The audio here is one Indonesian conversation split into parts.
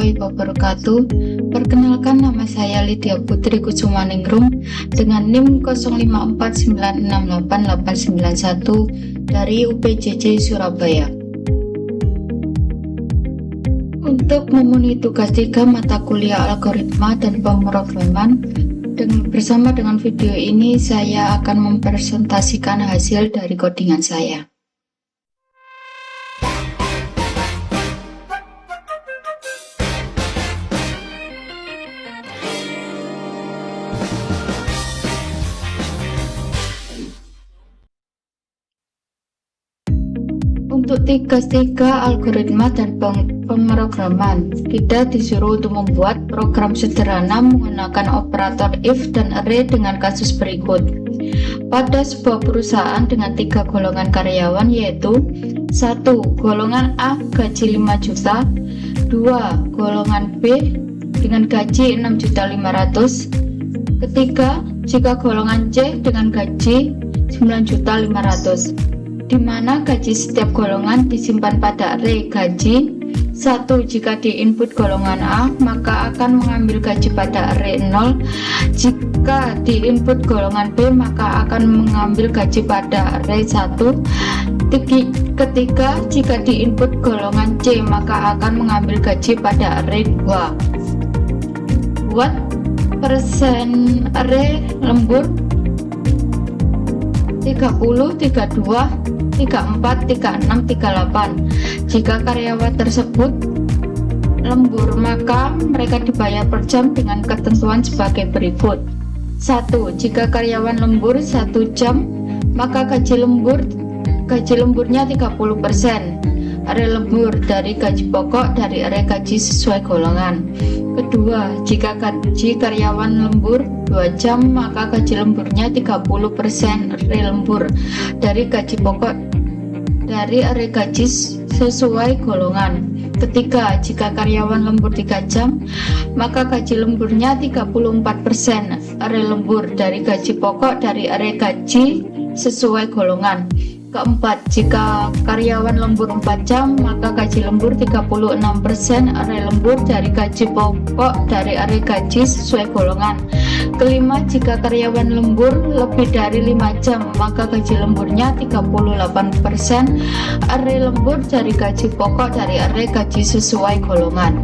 warahmatullahi wabarakatuh. Perkenalkan, nama saya Lydia Putri Kusumaningrum dengan NIM 0549688891 dari UPJJ Surabaya. Untuk memenuhi tugas 3 mata kuliah algoritma dan pemrograman, bersama dengan video ini saya akan mempresentasikan hasil dari codingan saya. Untuk tugas 3 algoritma dan pemrograman, kita disuruh untuk membuat program sederhana menggunakan operator if dan array dengan kasus berikut. Pada sebuah perusahaan dengan 3 golongan karyawan, yaitu 1. Golongan A gaji 5 juta, 2. Golongan B dengan gaji 6.500.000, ketiga jika golongan C dengan gaji 9.500.000, di mana gaji setiap golongan disimpan pada array gaji. 1. Jika di input golongan A, maka akan mengambil gaji pada array 0. Jika di input golongan B, maka akan mengambil gaji pada array 1. Ketiga, jika di input golongan C, maka akan mengambil gaji pada array 2. Buat persen array lembur 30, 32, 34, 36, 38. Jika karyawan tersebut lembur, maka mereka dibayar per jam dengan ketentuan sebagai berikut. 1. Jika karyawan lembur 1 jam, maka gaji lemburnya 30%. Array lembur dari gaji pokok dari array gaji sesuai golongan. Kedua, jika gaji karyawan lembur 2 jam, maka gaji lemburnya 30% array lembur dari gaji pokok dari array gaji sesuai golongan. Ketiga, jika karyawan lembur 3 jam, maka gaji lemburnya 34% array lembur dari gaji pokok dari array gaji sesuai golongan. Keempat, jika karyawan lembur 4 jam, maka gaji lembur 36% array lembur dari gaji pokok dari array gaji sesuai golongan. Kelima, jika karyawan lembur lebih dari 5 jam, maka gaji lemburnya 38% array lembur dari gaji pokok dari array gaji sesuai golongan.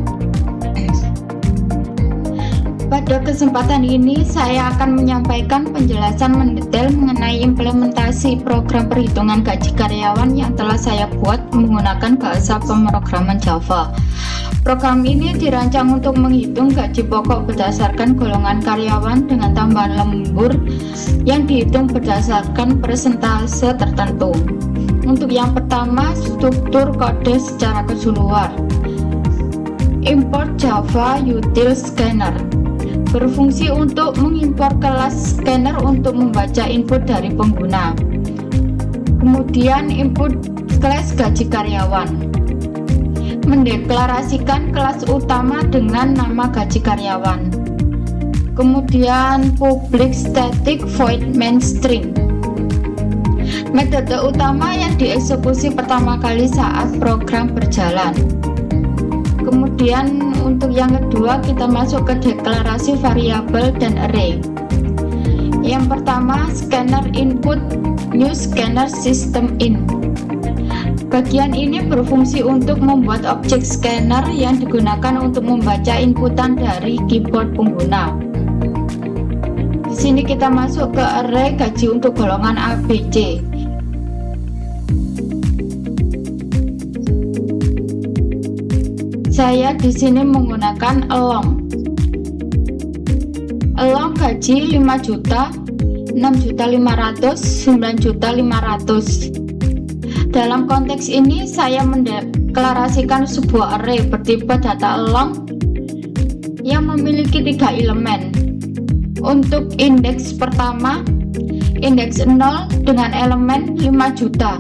Pada kesempatan ini saya akan menyampaikan penjelasan mendetail mengenai implementasi program perhitungan gaji karyawan yang telah saya buat menggunakan bahasa pemrograman Java. Program ini dirancang untuk menghitung gaji pokok berdasarkan golongan karyawan dengan tambahan lembur yang dihitung berdasarkan persentase tertentu. Untuk yang pertama, struktur kode secara keseluruhan. Import Java Util Scanner berfungsi untuk mengimpor kelas scanner untuk membaca input dari pengguna. Kemudian input kelas gaji karyawan, mendeklarasikan kelas utama dengan nama gaji karyawan. Kemudian public static void main string, metode utama yang dieksekusi pertama kali saat program berjalan. Kemudian untuk yang kedua, kita masuk ke deklarasi variabel dan array. Yang pertama, scanner input new scanner system in. Bagian ini berfungsi untuk membuat objek scanner yang digunakan untuk membaca inputan dari keyboard pengguna. Di sini kita masuk ke array gaji untuk golongan ABC. Saya di sini menggunakan along gaji 5 juta, 6.500.000, 9.500.000. Dalam konteks ini saya mendeklarasikan sebuah array bertipe data along yang memiliki 3 elemen. Untuk indeks pertama, indeks 0 dengan elemen 5 juta.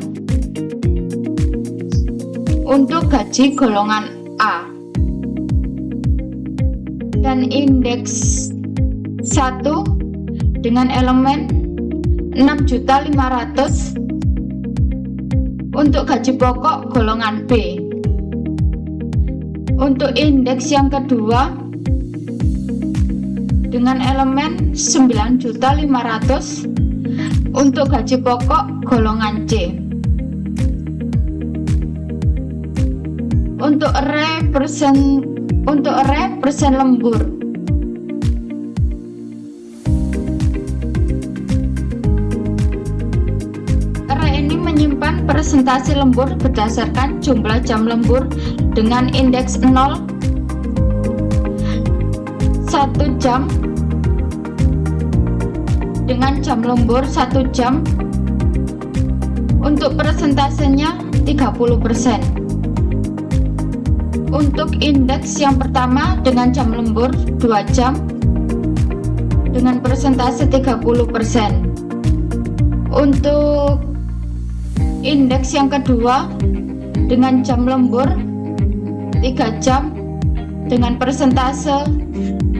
Untuk gaji golongan A, dan indeks 1 dengan elemen 6.500.000 untuk gaji pokok golongan B. Untuk indeks yang kedua dengan elemen 9.500.000 untuk gaji pokok golongan C. Untuk array persen lembur. Array ini menyimpan presentasi lembur berdasarkan jumlah jam lembur dengan indeks 0, 1 jam dengan jam lembur 1 jam. Untuk persentasenya 30%. Untuk indeks yang pertama dengan jam lembur 2 jam dengan persentase 30%. Untuk indeks yang kedua dengan jam lembur 3 jam dengan persentase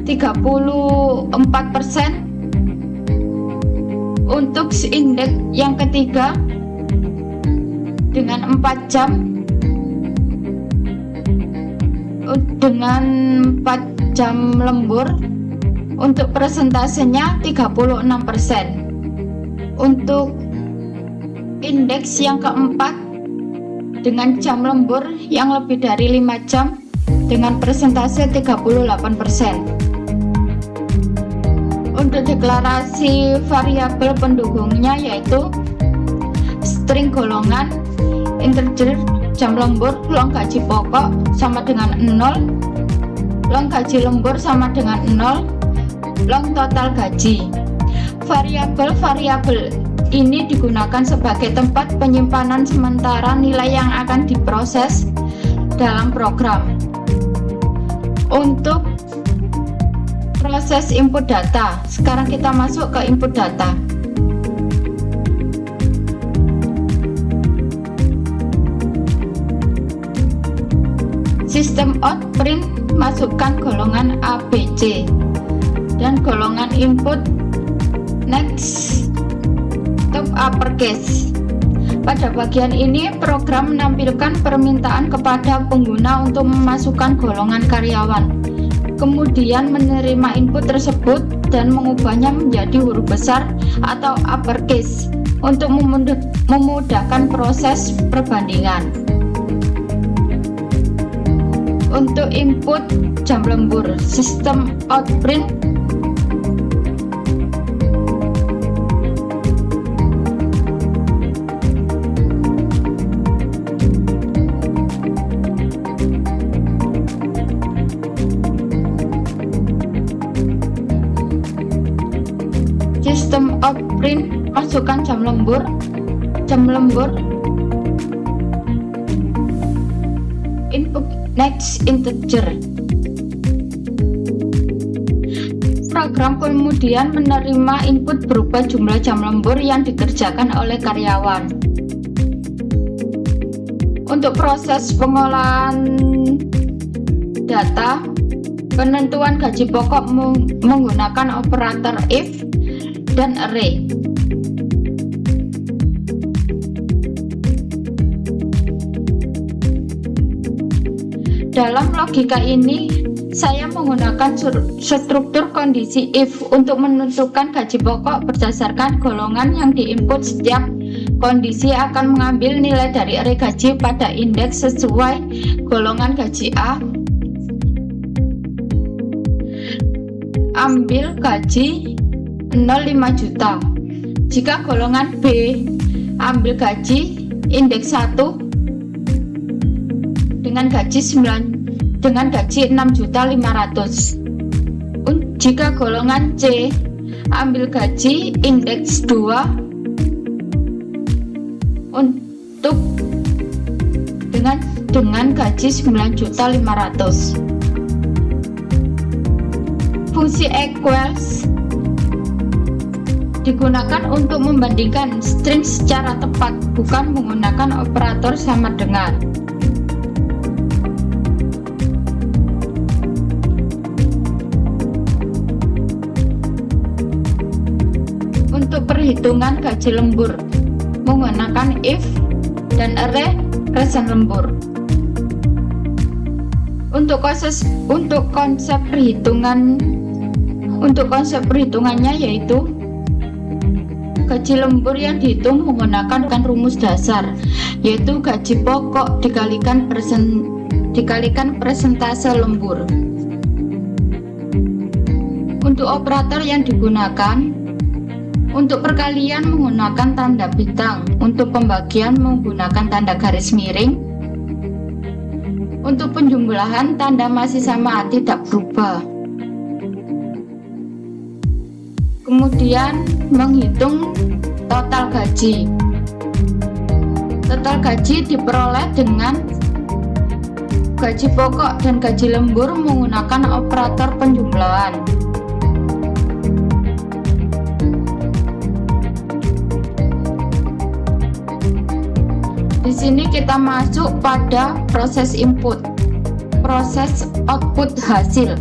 34%. Untuk indeks yang ketiga dengan 4 jam dengan 4 jam lembur, untuk persentasenya 36%. Untuk indeks yang keempat dengan jam lembur yang lebih dari 5 jam dengan persentase 38%. Untuk deklarasi variabel pendukungnya yaitu string golongan, integer jam lembur, long gaji pokok sama dengan 0, long gaji lembur sama dengan 0, long total gaji. Variabel-variabel ini digunakan sebagai tempat penyimpanan sementara nilai yang akan diproses dalam program. Untuk proses input data, sekarang kita masuk ke input data. Sistem out print masukkan golongan A, B, C dan golongan input next top uppercase. Pada bagian ini program menampilkan permintaan kepada pengguna untuk memasukkan golongan karyawan, kemudian menerima input tersebut dan mengubahnya menjadi huruf besar atau uppercase untuk memudahkan proses perbandingan. Untuk input jam lembur, sistem out print masukkan jam lembur, input next integer. Program kemudian menerima input berupa jumlah jam lembur yang dikerjakan oleh karyawan. Untuk proses pengolahan data, penentuan gaji pokok menggunakan operator if dan array. Dalam logika ini, saya menggunakan struktur kondisi if untuk menentukan gaji pokok berdasarkan golongan yang diinput. Setiap kondisi akan mengambil nilai dari array gaji pada indeks sesuai golongan gaji A. Ambil gaji 0,5 juta. Jika golongan B, ambil gaji indeks 1 dengan gaji 6.500.000. Jika golongan C, ambil gaji indeks 2 untuk dengan gaji 9.500.000. Fungsi equals digunakan untuk membandingkan string secara tepat, bukan menggunakan operator sama dengan. Untuk perhitungan gaji lembur menggunakan if dan array present lembur. Untuk konsep perhitungannya yaitu gaji lembur yang dihitung menggunakan rumus dasar, yaitu gaji pokok dikalikan persentase lembur. Untuk operator yang digunakan, untuk perkalian menggunakan tanda bintang, untuk pembagian menggunakan tanda garis miring, untuk penjumlahan tanda masih sama tidak berubah. Kemudian menghitung total gaji. Total gaji diperoleh dengan gaji pokok dan gaji lembur menggunakan operator penjumlahan. Di sini kita masuk pada proses input, proses output hasil.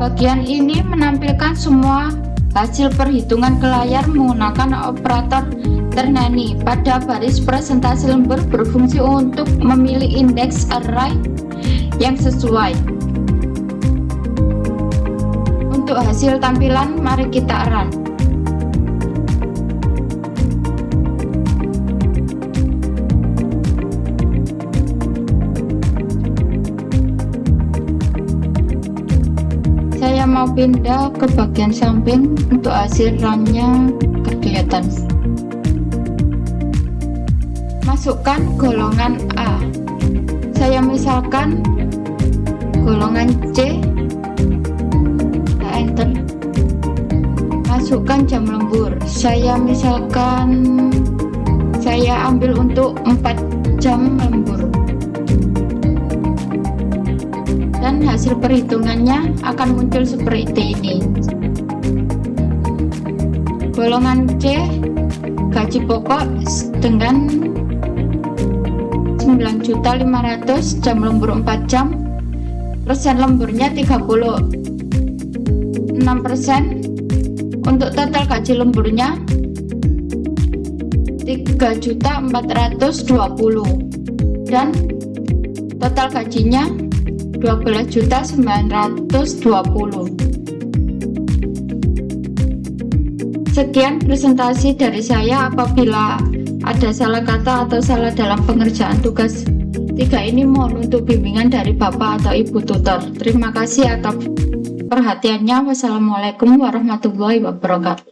Bagian ini menampilkan semua hasil perhitungan ke layar menggunakan operator ternary. Pada baris presentasi lembur berfungsi untuk memilih indeks array yang sesuai. Untuk hasil tampilan, mari kita run. Saya mau pindah ke bagian samping untuk hasil runnya kelihatan. Masukkan golongan A. Saya misalkan golongan C. Enter. Masukkan jam lembur. Saya misalkan saya ambil untuk 4 jam lembur. Dan hasil perhitungannya akan muncul seperti ini. Golongan C, gaji pokok dengan 9.500.000, jam lembur 4 jam, persen lemburnya 36%. Untuk total gaji lemburnya 3.420.000 dan total gajinya 12.920.000. Sekian presentasi dari saya. Apabila ada salah kata atau salah dalam pengerjaan tugas 3 ini, mohon untuk bimbingan dari Bapak atau Ibu tutor. Terima kasih atas perhatiannya. Wassalamualaikum warahmatullahi wabarakatuh.